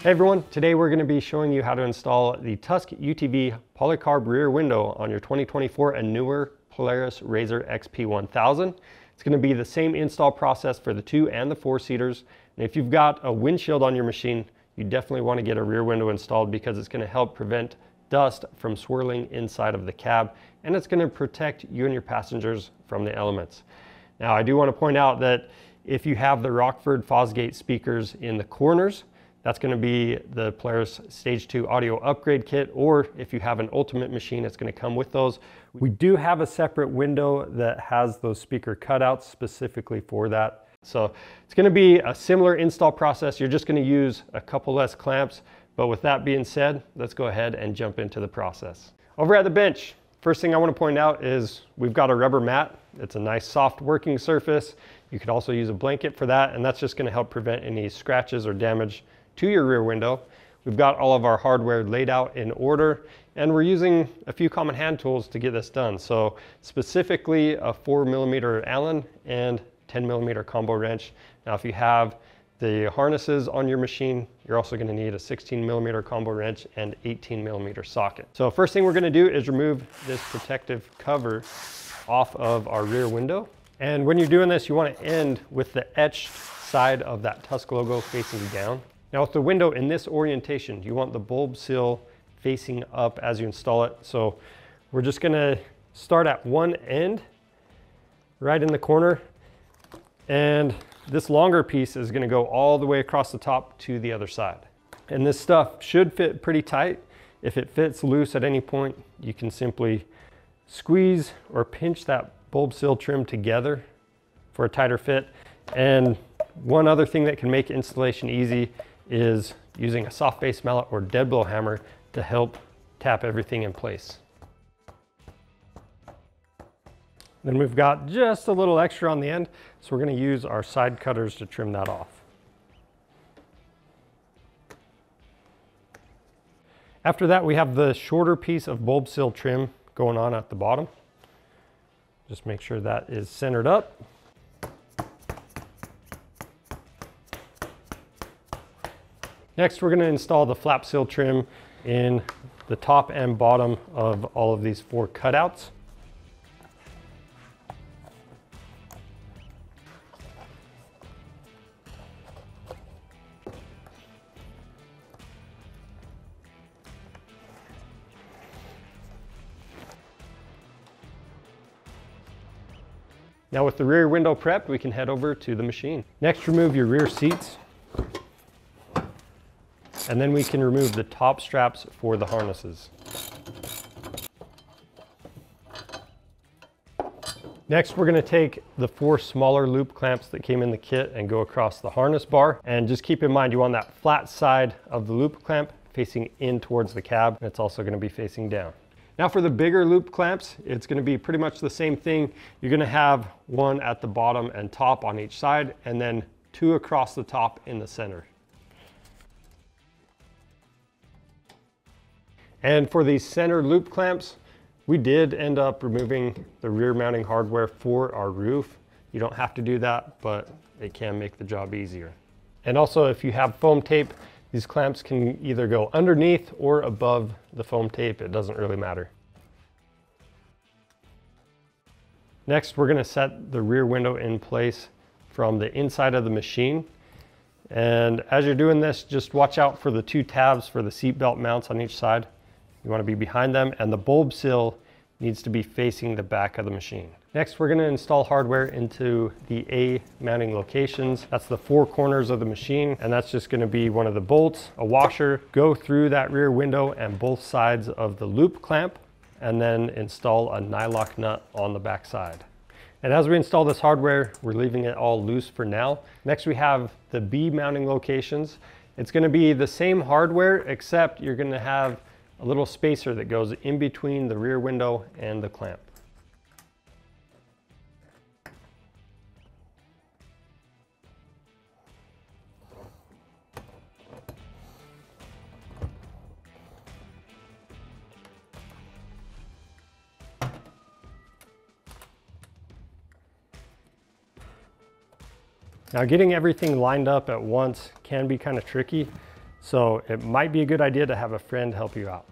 Hey everyone, today we're going to be showing you how to install the Tusk UTV Polycarb rear window on your 2024 and newer Polaris RZR XP1000. It's going to be the same install process for the 2 and the 4-seaters. And if you've got a windshield on your machine, you definitely want to get a rear window installed because it's going to help prevent dust from swirling inside of the cab, and it's going to protect you and your passengers from the elements. Now, I do want to point out that if you have the Rockford Fosgate speakers in the corners, that's going to be the Polaris Stage 2 audio upgrade kit, or if you have an Ultimate machine, it's going to come with those. We do have a separate window that has those speaker cutouts specifically for that. So it's going to be a similar install process. You're just going to use a couple less clamps. But with that being said, let's go ahead and jump into the process. Over at the bench, first thing I want to point out is we've got a rubber mat. It's a nice soft working surface. You could also use a blanket for that, and that's just going to help prevent any scratches or damage to your rear window. We've got all of our hardware laid out in order, and we're using a few common hand tools to get this done. So specifically a 4mm Allen and 10mm combo wrench. Now if you have the harnesses on your machine, you're also going to need a 16mm combo wrench and 18mm socket. So first thing we're going to do is remove this protective cover off of our rear window. And when you're doing this, you want to end with the etched side of that Tusk logo facing down. Now with the window in this orientation, you want the bulb sill facing up as you install it. So we're just going to start at one end, right in the corner, and this longer piece is going to go all the way across the top to the other side. And this stuff should fit pretty tight. If it fits loose at any point, you can simply squeeze or pinch that bulb sill trim together for a tighter fit. And one other thing that can make installation easy is using a soft base mallet or dead blow hammer to help tap everything in place. Then we've got just a little extra on the end, so we're going to use our side cutters to trim that off. After that, we have the shorter piece of bulb sill trim going on at the bottom. Just make sure that is centered up. Next, we're going to install the flap sill trim in the top and bottom of all of these 4 cutouts. Now with the rear window prepped, we can head over to the machine. Next, remove your rear seats. And then we can remove the top straps for the harnesses. Next, we're going to take the 4 smaller loop clamps that came in the kit and go across the harness bar. And just keep in mind, you want that flat side of the loop clamp facing in towards the cab. And it's also going to be facing down. Now for the bigger loop clamps, it's going to be pretty much the same thing. You're going to have one at the bottom and top on each side, and then 2 across the top in the center. And for these center loop clamps, we did end up removing the rear mounting hardware for our roof. You don't have to do that, but it can make the job easier. And also, if you have foam tape, these clamps can either go underneath or above the foam tape. It doesn't really matter. Next, we're going to set the rear window in place from the inside of the machine. And as you're doing this, just watch out for the 2 tabs for the seat belt mounts on each side. You want to be behind them, and the bulb sill needs to be facing the back of the machine. Next, we're going to install hardware into the A mounting locations. That's the 4 corners of the machine, and that's just going to be one of the bolts, a washer, go through that rear window and both sides of the loop clamp, and then install a nylock nut on the back side. And as we install this hardware, we're leaving it all loose for now. Next, we have the B mounting locations. It's going to be the same hardware, except you're going to have a little spacer that goes in between the rear window and the clamp. Now getting everything lined up at once can be kind of tricky. So it might be a good idea to have a friend help you out.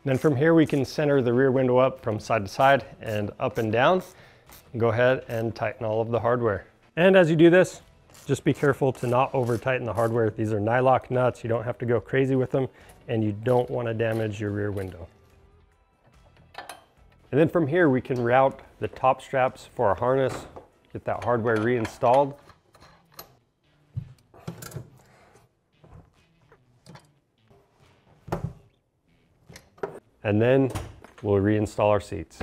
Then from here we can center the rear window up from side to side and up and down. Go ahead and tighten all of the hardware. And as you do this, just be careful to not over tighten the hardware. These are nylock nuts. You don't have to go crazy with them, and you don't want to damage your rear window. And then from here we can route the top straps for our harness, get that hardware reinstalled. And then we'll reinstall our seats.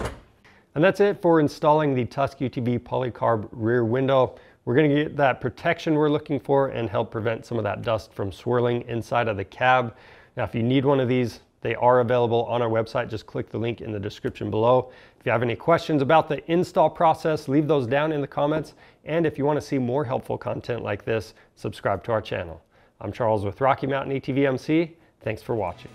And that's it for installing the Tusk UTV Polycarb rear window. We're gonna get that protection we're looking for and help prevent some of that dust from swirling inside of the cab. Now, if you need one of these, they are available on our website. Just click the link in the description below. If you have any questions about the install process, leave those down in the comments. And if you wanna see more helpful content like this, subscribe to our channel. I'm Charles with Rocky Mountain ATV MC. Thanks for watching.